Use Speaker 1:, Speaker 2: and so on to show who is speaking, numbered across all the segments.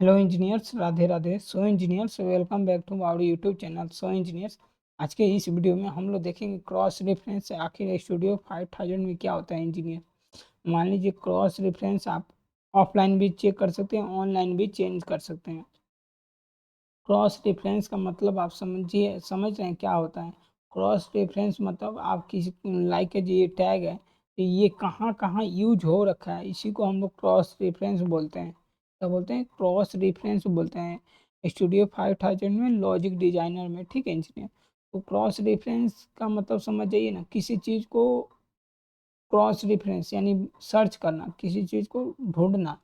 Speaker 1: Hello engineers, Radhe Radhe. So engineers, welcome back to our YouTube channel so engineers. आज के इस video में हम लोग देखेंगे क्रॉस रेफरेंस आखिर स्टूडियो 5000 में क्या होता है इंजीनियर। मान लीजिए क्रॉस रेफरेंस आप ऑफलाइन भी चेक कर सकते हैं, ऑनलाइन भी चेंज कर सकते हैं। क्रॉस रेफरेंस का मतलब आप समझ रहे हैं क्या होता है। क्रॉस रेफरेंस मतलब आप किसी लाइक ये टैग है तो ये कहाँ कहाँ यूज हो रखा है, इसी को हम लोग क्रॉस रेफरेंस बोलते हैं। क्या बोलते हैं? क्रॉस रेफरेंस बोलते हैं स्टूडियो 5000 में, लॉजिक डिजाइनर में। ठीक है इंजीनियर, तो क्रॉस रेफरेंस का मतलब समझ जाइए ना, किसी चीज को क्रॉस रेफरेंस यानी सर्च करना, किसी चीज को ढूंढना,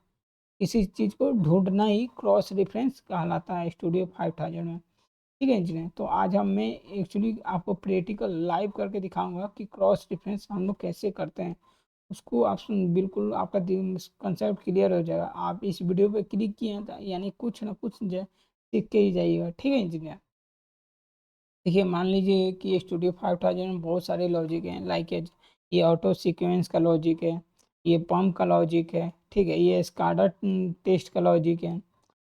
Speaker 1: किसी चीज को ढूंढना ही क्रॉस रेफरेंस कहलाता है स्टूडियो 5000 में। ठीक है इंजीनियर, तो आज मैं एक्चुअली आपको प्रैक्टिकल लाइव करके दिखाऊंगा कि क्रॉस रेफरेंस हम लोग कैसे करते हैं। उसको आप बिल्कुल आपका कंसेप्ट क्लियर हो जाएगा। आप इस वीडियो पे क्लिक किए हैं तो यानी कुछ ना कुछ सीख के ही जाइएगा। ठीक है इंजीनियर, देखिए मान लीजिए कि स्टूडियो 5000 में बहुत सारे लॉजिक हैं, लाइक ये ऑटो सीक्वेंस का लॉजिक है, ये पंप का लॉजिक है, ठीक है, ये स्काडा टेस्ट का लॉजिक है,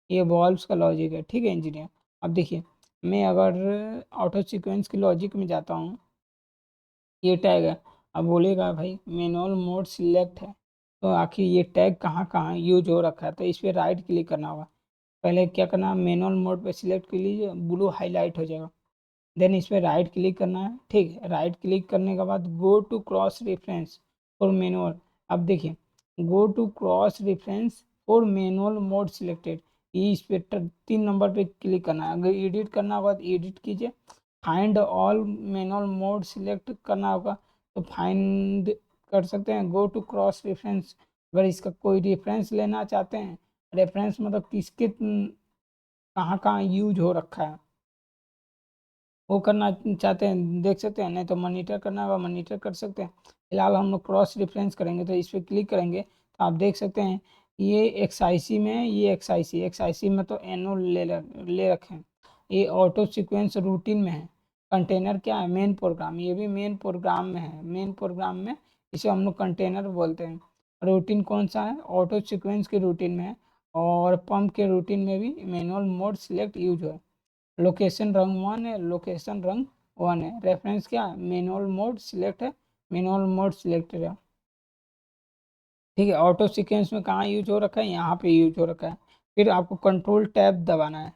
Speaker 1: ये वॉल्व्स का लॉजिक है। ठीक है इंजीनियर, अब देखिए मैं अगर ऑटो सीक्वेंस के लॉजिक में जाता हूँ, ये टैग है। अब बोलेगा भाई मैनुअल मोड सिलेक्ट है, तो आखिर ये टैग कहाँ कहाँ यूज हो रखा है, तो इस पर राइट क्लिक करना होगा। पहले क्या करना, मैनुअल मोड पे सिलेक्ट कर लीजिए, ब्लू हाईलाइट हो जाएगा। देन इस पर राइट क्लिक करना है। ठीक है, राइट क्लिक करने के बाद go to cross reference for manual. अब देखिए go to cross reference for manual mode selected, ये इस पे 3 नंबर पे क्लिक करना है। अगर एडिट करना होगा तो एडिट कीजिए, find all manual mode select करना होगा तो फाइंड कर सकते हैं। गो टू क्रॉस रेफरेंस, अगर इसका कोई रेफरेंस लेना चाहते हैं, रेफरेंस मतलब किसके कहाँ कहाँ यूज हो रखा है वो करना चाहते हैं, देख सकते हैं। नहीं तो मॉनिटर करना होगा, मॉनिटर कर सकते हैं। फिलहाल हम लोग क्रॉस रेफरेंस करेंगे तो इस पर क्लिक करेंगे तो आप देख सकते हैं ये एक्सआईसी में है, ये एक्सआईसी में तो एनओ ले रखे हैं। ये ऑटो सीक्वेंस रूटीन में है। कंटेनर क्या है? मेन प्रोग्राम, ये भी मेन प्रोग्राम में है। मेन प्रोग्राम में इसे हम लोग कंटेनर बोलते हैं। रूटीन कौन सा है? ऑटो सीक्वेंस के रूटीन में है, और पंप के रूटीन में भी मैनुअल मोड सिलेक्ट यूज है। लोकेशन रंग 1 है, लोकेशन रंग 1 है। रेफरेंस क्या है? मैनुअल मोड सिलेक्ट है, मैनुअल मोड सिलेक्टेड है। ठीक है, ऑटो सीक्वेंस में कहाँ यूज हो रखा है? यहाँ पे यूज हो रखा है। फिर आपको कंट्रोल टैब दबाना है।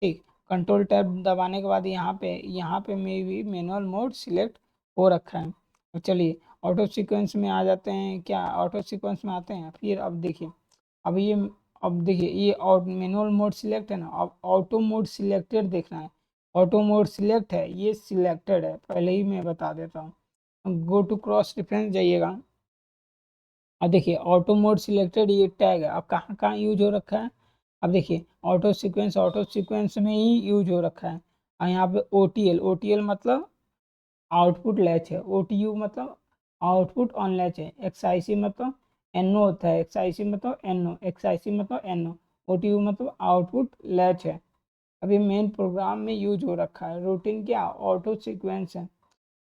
Speaker 1: ठीक, कंट्रोल टैब दबाने के बाद यहाँ पे में भी मैनुअल मोड सिलेक्ट हो रखा है। तो चलिए ऑटो सीक्वेंस में आ जाते हैं। क्या ऑटो सीक्वेंस में आते हैं? फिर अब देखिए, अब ये अब देखिए ये मैनुअल मोड सिलेक्ट है ना, अब ऑटो मोड सिलेक्टेड देखना है। ऑटो मोड सिलेक्ट है, ये सिलेक्टेड है, पहले ही मैं बता देता हूँ। गो टू क्रॉस रेफरेंस जाइएगा। अब देखिए ऑटो मोड सिलेक्टेड ये टैग है, अब कहाँ कहाँ यूज हो रखा है। अब देखिए ऑटो सीक्वेंस में ही यूज हो रखा है। और यहाँ पे ओटीएल मतलब आउटपुट लैच है, ओटीयू मतलब आउटपुट ऑन लैच है, एक्सआईसी मतलब एनओ होता है, एक्सआईसी मतलब एनओ, एक्सआईसी मतलब एनओ, ओटीयू मतलब आउटपुट लैच है। अभी मेन प्रोग्राम में यूज हो रखा है। रूटीन क्या? ऑटो सीक्वेंस है।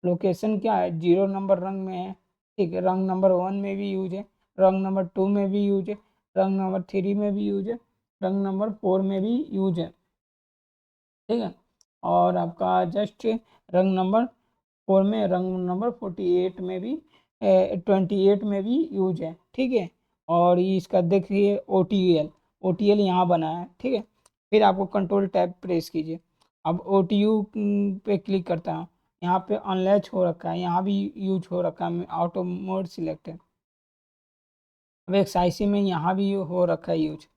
Speaker 1: लोकेशन क्या है? 0 नंबर रंग में है। ठीक है, रंग नंबर 1 में भी यूज है, रंग नंबर 2 में भी यूज है, रंग नंबर 3 में भी यूज है, रंग नंबर 4 में भी यूज है। ठीक है, और आपका जस्ट रंग नंबर 4 में, रंग नंबर 48 में भी 28 में भी यूज है। ठीक है, और ये इसका देखिए ओटीएल यहाँ बना है। ठीक है, फिर आपको कंट्रोल टैब प्रेस कीजिए। अब ओटीयू पे क्लिक करता हूँ, यहाँ पे अनलैच हो रखा है, यहाँ भी यूज हो रखा है, ऑटो मोड सिलेक्ट है। अब एक्सआईसी में यहाँ भी हो रखा है यूज।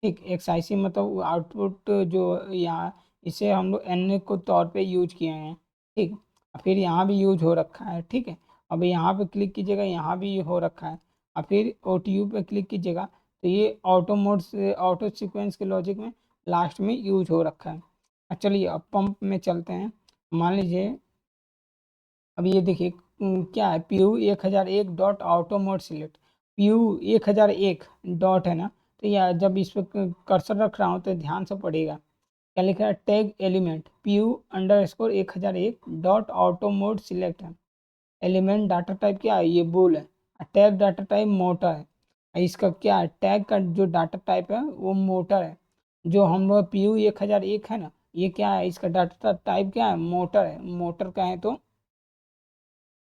Speaker 1: ठीक, एक्सआईसी मतलब आउटपुट जो यहाँ, इसे हम लोग एन को तौर पे यूज किए हैं। ठीक, फिर यहाँ भी यूज हो रखा है। ठीक है, अब यहाँ पे क्लिक कीजिएगा, यहाँ भी हो रखा है। और फिर ओटीयू पे क्लिक कीजिएगा तो ये ऑटो मोड से ऑटो सीक्वेंस के लॉजिक में लास्ट में यूज हो रखा है। चलिए अब पंप में चलते हैं। मान लीजिए अब ये देखिए क्या है, PU 1001 dot auto mode select. PU 1001 dot है ना, तो यह जब इस पर कर्सर रख रहा हूँ तो ध्यान से पढ़ेगा। क्या लिखा है? Tag element PU_1001 dot auto mode select है। एलिमेंट डाटा टाइप क्या है? ये बोल है। टैग डाटा टाइप मोटर है। इसका क्या है? टैग का जो डाटा टाइप है वो मोटर है। जो हम लोग PU 1001 है ना, ये क्या है, इसका डाटा टाइप क्या है, मोटर है। मोटर का है तो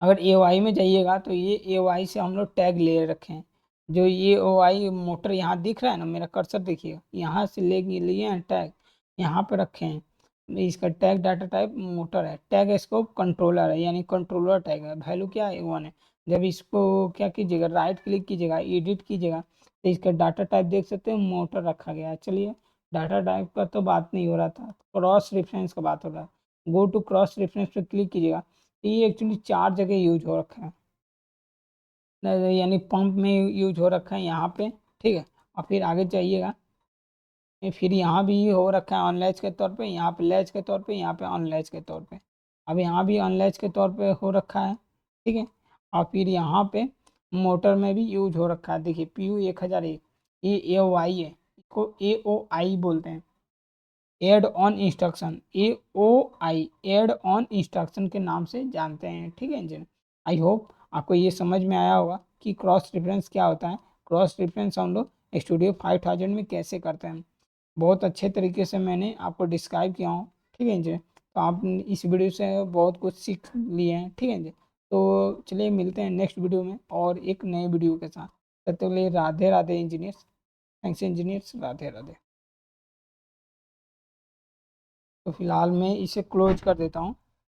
Speaker 1: अगर AOI में जाइएगा तो ये AOI से हम लोग टैग ले रखे हैं। जो ये AOI मोटर यहाँ दिख रहा है ना, मेरा कर्सर देखिए, यहाँ से ले लिए हैं टैग, यहाँ पे रखे हैं। इसका टैग डाटा टाइप मोटर है, टैग स्कोप कंट्रोलर है, यानी कंट्रोलर टैग है। वैल्यू क्या है, 1 है। जब इसको क्या कीजिएगा, राइट क्लिक कीजिएगा, एडिट कीजिएगा, तो इसका डाटा टाइप देख सकते हैं, मोटर रखा गया है। चलिए, डाटा टाइप का तो बात नहीं हो रहा था, क्रॉस रेफरेंस का बात हो रहा है। गो टू क्रॉस रेफरेंस पे क्लिक कीजिएगा। ये एक्चुअली 4 जगह यूज हो रखा है, यानी पंप में यूज हो रखा है यहाँ पे, ठीक है। और फिर आगे जाइएगा, फिर यहाँ भी हो रखा है ऑनलैच के तौर पे, यहाँ पे लैच के तौर पे, यहाँ पे ऑनलैच के तौर पे। अब यहाँ भी ऑनलैच के तौर पे हो रखा है, ठीक है। और फिर यहाँ पे मोटर में भी यूज हो रखा है। देखिए PU 1001, ये AOI है, इसको AOI बोलते हैं, add on instruction. AOI add on instruction के नाम से जानते हैं, ठीक है जी। आई होप आपको ये समझ में आया होगा कि क्रॉस रेफरेंस क्या होता है, क्रॉस रेफरेंस हम लोग स्टूडियो 5000 में कैसे करते हैं। बहुत अच्छे तरीके से मैंने आपको डिस्क्राइब किया हूँ, ठीक है जी। तो आप इस वीडियो से बहुत कुछ सीख लिए हैं, ठीक है जी। तो चलिए मिलते हैं नेक्स्ट वीडियो में और एक नए वीडियो के साथ। तब तक के लिए Radhe Radhe engineers. Thanks engineers, Radhe Radhe. तो फिलहाल मैं इसे क्लोज कर देता हूँ।